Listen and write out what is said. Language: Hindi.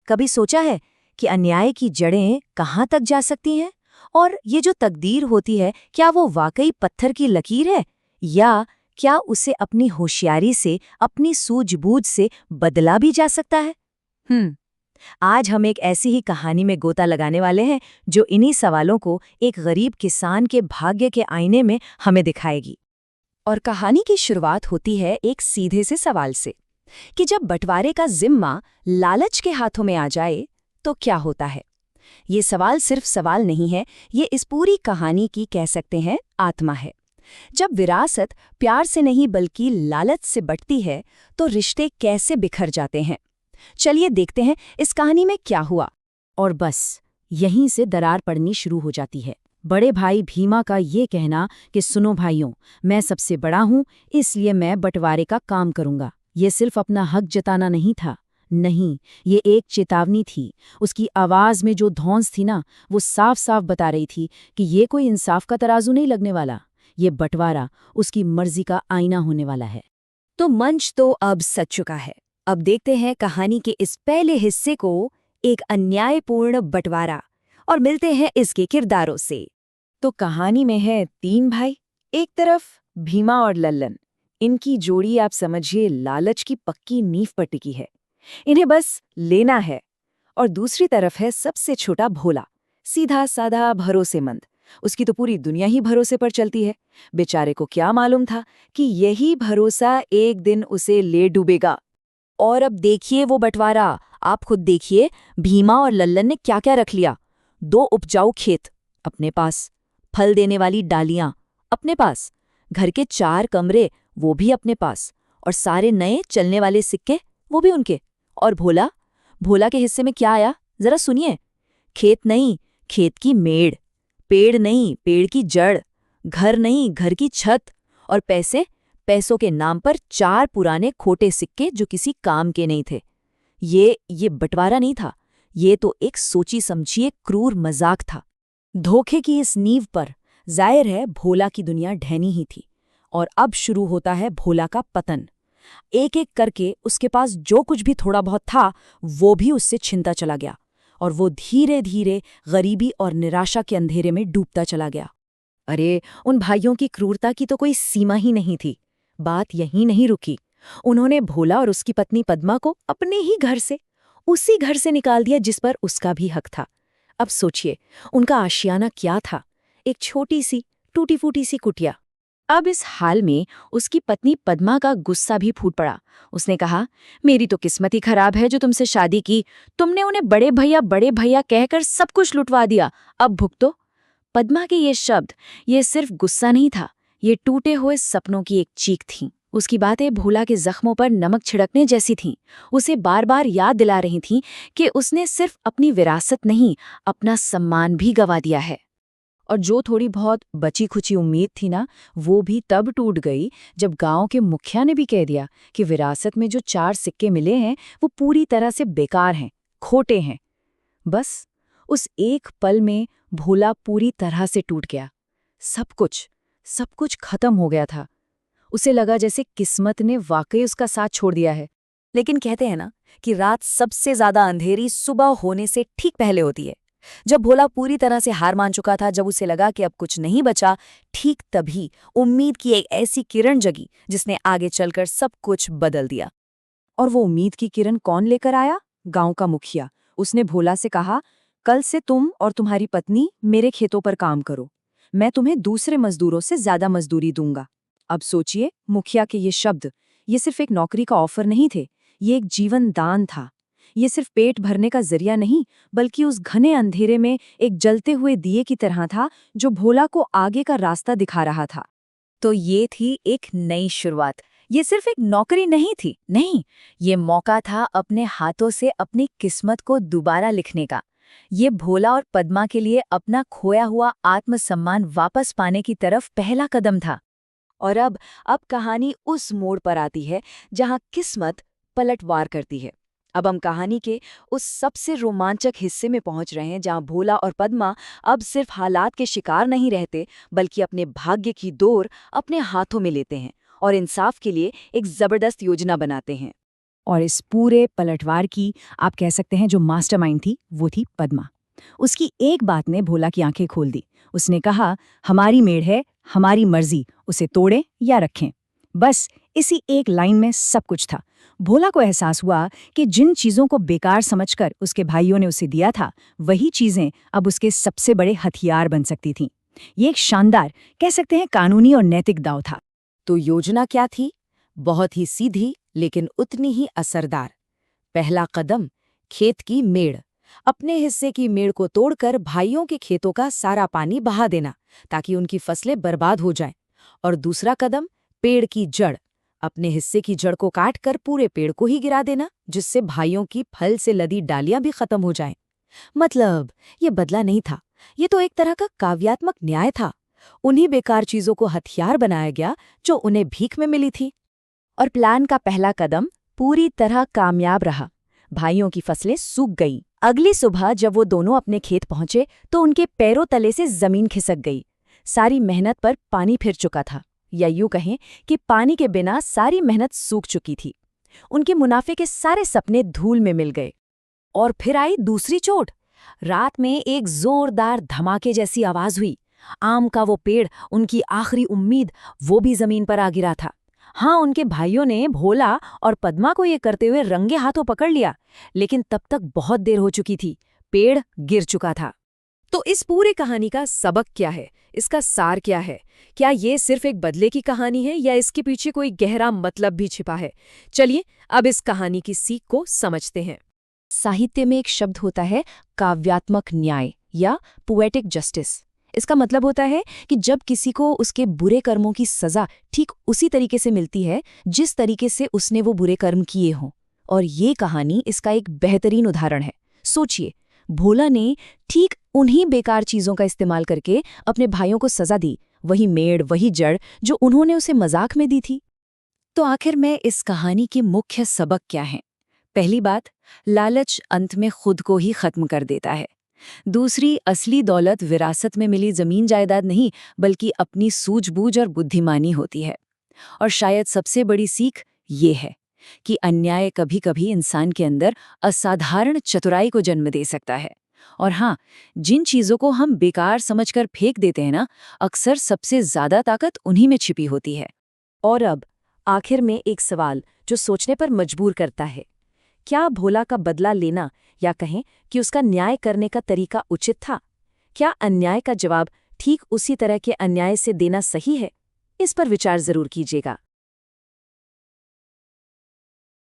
कभी सोचा है कि अन्याय की जड़ें कहाँ तक जा सकती हैं? और ये जो तकदीर होती है, क्या वो वाकई पत्थर की लकीर है, या क्या उसे अपनी होशियारी से, अपनी सूझबूझ से बदला भी जा सकता है? आज हम एक ऐसी ही कहानी में गोता लगाने वाले हैं जो इन्हीं सवालों को एक गरीब किसान के भाग्य के आईने में हमें दिखाएगी। और कहानी की शुरुआत होती है एक सीधे से सवाल से कि जब बंटवारे का जिम्मा लालच के हाथों में आ जाए तो क्या होता है। ये सवाल सिर्फ सवाल नहीं है, ये इस पूरी कहानी की कह सकते हैं आत्मा है। जब विरासत प्यार से नहीं बल्कि लालच से बंटती है तो रिश्ते कैसे बिखर जाते हैं। चलिए देखते हैं इस कहानी में क्या हुआ। और बस यहीं से दरार पड़नी शुरू हो जाती है। बड़े भाई भीमा का ये कहना कि सुनो भाइयों, मैं सबसे बड़ा हूँ इसलिए मैं बंटवारे का काम करूंगा, ये सिर्फ अपना हक जताना नहीं था। नहीं, ये एक चेतावनी थी। उसकी आवाज में जो धौंस थी ना, वो साफ साफ बता रही थी कि ये कोई इंसाफ का तराजू नहीं लगने वाला। ये बंटवारा उसकी मर्जी का आईना होने वाला है। तो मंच तो अब सज चुका है। अब देखते हैं कहानी के इस पहले हिस्से को, एक अन्यायपूर्ण बंटवारा, और मिलते हैं इसके किरदारों से। तो कहानी में है 3 भाई। एक तरफ भीमा और लल्लन। इनकी जोड़ी आप समझिए लालच की पक्की नींव पर टिकी है, इन्हें बस लेना है। और दूसरी तरफ है सबसे छोटा भोला, सीधा साधा भरोसेमंद। उसकी तो पूरी दुनिया ही भरोसे पर चलती है। बेचारे को क्या मालूम था कि यही भरोसा एक दिन उसे ले डूबेगा। और अब देखिए वो बंटवारा, आप खुद देखिए भीमा और लल्लन ने क्या क्या रख लिया। 2 उपजाऊ खेत अपने पास, फल देने वाली डालियां अपने पास, घर के 4 कमरे वो भी अपने पास, और सारे नए चलने वाले सिक्के वो भी उनके। और भोला, भोला के हिस्से में क्या आया जरा सुनिए। खेत नहीं, खेत की मेड़, पेड़ नहीं, पेड़ की जड़, घर नहीं, घर की छत, और पैसे, पैसों के नाम पर 4 पुराने खोटे सिक्के जो किसी काम के नहीं थे। ये बंटवारा नहीं था, ये तो एक सोची समझी एक क्रूर मजाक था। धोखे की इस नींव पर जाहिर है भोला की दुनिया ढहनी ही थी। और अब शुरू होता है भोला का पतन। एक एक करके उसके पास जो कुछ भी थोड़ा बहुत था वो भी उससे छिनता चला गया, और वो धीरे धीरे गरीबी और निराशा के अंधेरे में डूबता चला गया। अरे, उन भाइयों की क्रूरता की तो कोई सीमा ही नहीं थी। बात यहीं नहीं रुकी। उन्होंने भोला और उसकी पत्नी पद्मा को अपने ही घर से, उसी घर से निकाल दिया जिस पर उसका भी हक था। अब सोचिए उनका आशियाना क्या था, एक छोटी सी टूटी फूटी सी कुटिया। अब इस हाल में उसकी पत्नी पद्मा का गुस्सा भी फूट पड़ा। उसने कहा, मेरी तो किस्मत ही खराब है जो तुमसे शादी की। तुमने उन्हें बड़े भैया कहकर सब कुछ लुटवा दिया, अब भुगतो। पद्मा के ये शब्द, ये सिर्फ गुस्सा नहीं था, ये टूटे हुए सपनों की एक चीख थी। उसकी बातें भोला के जख्मों पर नमक छिड़कने जैसी थीं। उसे बार बार याद दिला रही थीं कि उसने सिर्फ अपनी विरासत नहीं, अपना सम्मान भी गंवा दिया है। और जो थोड़ी बहुत बची खुची उम्मीद थी ना, वो भी तब टूट गई जब गांव के मुखिया ने भी कह दिया कि विरासत में जो 4 सिक्के मिले हैं वो पूरी तरह से बेकार हैं, खोटे हैं। बस उस एक पल में भोला पूरी तरह से टूट गया। सब कुछ खत्म हो गया था। उसे लगा जैसे किस्मत ने वाकई उसका साथ छोड़ दिया है। लेकिन कहते हैं ना कि रात सबसे ज्यादा अंधेरी सुबह होने से ठीक पहले होती है। जब भोला पूरी तरह से हार मान चुका था, जब उसे लगा कि अब कुछ नहीं बचा, ठीक तभी उम्मीद की एक ऐसी किरण जगी जिसने आगे चलकर सब कुछ बदल दिया। और वो उम्मीद की किरण कौन लेकर आया? गांव का मुखिया। उसने भोला से कहा, कल से तुम और तुम्हारी पत्नी मेरे खेतों पर काम करो, मैं तुम्हें दूसरे मजदूरों से ज्यादा मजदूरी दूंगा। अब सोचिए, मुखिया के ये शब्द, ये सिर्फ एक नौकरी का ऑफर नहीं थे, ये एक जीवन दान था। ये सिर्फ पेट भरने का जरिया नहीं, बल्कि उस घने अंधेरे में एक जलते हुए दिए की तरह था जो भोला को आगे का रास्ता दिखा रहा था। तो ये थी एक नई शुरुआत। ये सिर्फ एक नौकरी नहीं थी, नहीं, ये मौका था अपने हाथों से अपनी किस्मत को दोबारा लिखने का। ये भोला और पद्मा के लिए अपना खोया हुआ आत्मसम्मान वापस पाने की तरफ पहला कदम था। और अब कहानी उस मोड़ पर आती है जहां किस्मत पलटवार करती है। अब हम कहानी के उस सबसे रोमांचक हिस्से में पहुंच रहे हैं जहां भोला और पद्मा अब सिर्फ हालात के शिकार नहीं रहते, बल्कि अपने भाग्य की डोर अपने हाथों में लेते हैं और इंसाफ के लिए एक जबरदस्त योजना बनाते हैं। और इस पूरे पलटवार की आप कह सकते हैं जो मास्टरमाइंड थी वो थी पद्मा। उसकी एक बात ने भोला की आंखें खोल दी। उसने कहा, हमारी मेड़ है, हमारी मर्जी, उसे तोड़ें या रखें। बस इसी एक लाइन में सब कुछ था। भोला को एहसास हुआ कि जिन चीजों को बेकार समझकर उसके भाइयों ने उसे दिया था, वही चीजें अब उसके सबसे बड़े हथियार बन सकती थीं। ये एक शानदार, कह सकते हैं कानूनी और नैतिक दांव था। तो योजना क्या थी? बहुत ही सीधी लेकिन उतनी ही असरदार। पहला कदम, खेत की मेड़। अपने हिस्से की मेड़ को तोड़कर भाइयों के खेतों का सारा पानी बहा देना ताकि उनकी फसलें बर्बाद हो जाएं। और दूसरा कदम, पेड़ की जड़। अपने हिस्से की जड़ को काटकर पूरे पेड़ को ही गिरा देना, जिससे भाइयों की फल से लदी डालियां भी खत्म हो जाएं। मतलब ये बदला नहीं था, ये तो एक तरह का काव्यात्मक न्याय था। उन्हीं बेकार चीजों को हथियार बनाया गया जो उन्हें भीख में मिली थी। और प्लान का पहला कदम पूरी तरह कामयाब रहा। भाइयों की फसलें सूख गई। अगली सुबह जब वो दोनों अपने खेत पहुंचे तो उनके पैरों तले से जमीन खिसक गई। सारी मेहनत पर पानी फिर चुका था, या यूं कहें कि पानी के बिना सारी मेहनत सूख चुकी थी। उनके मुनाफे के सारे सपने धूल में मिल गए। और फिर आई दूसरी चोट। रात में एक जोरदार धमाके जैसी आवाज हुई। आम का वो पेड़, उनकी आखिरी उम्मीद, वो भी जमीन पर आ गिरा था। हाँ, उनके भाइयों ने भोला और पद्मा को ये करते हुए रंगे हाथों पकड़ लिया, लेकिन तब तक बहुत देर हो चुकी थी। पेड़ गिर चुका था। तो इस पूरी कहानी का सबक क्या है? इसका सार क्या है? क्या ये सिर्फ एक बदले की कहानी है या इसके पीछे कोई गहरा मतलब भी छिपा है? चलिए अब इस कहानी की सीख को समझते हैं। साहित्य में एक शब्द होता है काव्यात्मक न्याय या पोएटिक जस्टिस। इसका मतलब होता है कि जब किसी को उसके बुरे कर्मों की सजा ठीक उसी तरीके से मिलती है जिस तरीके से उसने वो बुरे कर्म किए हों। और ये कहानी इसका एक बेहतरीन उदाहरण है। सोचिए, भोला ने ठीक उन्हीं बेकार चीजों का इस्तेमाल करके अपने भाइयों को सजा दी, वही मेड़, वही जड़ जो उन्होंने उसे मजाक में दी थी। तो आखिर में इस कहानी के मुख्य सबक क्या हैं? पहली बात, लालच अंत में खुद को ही खत्म कर देता है। दूसरी, असली दौलत विरासत में मिली जमीन जायदाद नहीं, बल्कि अपनी सूझबूझ और बुद्धिमानी होती है। और शायद सबसे बड़ी सीख ये है कि अन्याय कभी-कभी इंसान के अंदर असाधारण चतुराई को जन्म दे सकता है। और हाँ, जिन चीजों को हम बेकार समझकर फेंक देते हैं ना, अक्सर सबसे ज्यादा ताकत उन्हीं में छिपी होती है। और अब आखिर में एक सवाल जो सोचने पर मजबूर करता है। क्या भोला का बदला लेना, या कहें कि उसका न्याय करने का तरीका उचित था? क्या अन्याय का जवाब ठीक उसी तरह के अन्याय से देना सही है? इस पर विचार जरूर कीजिएगा।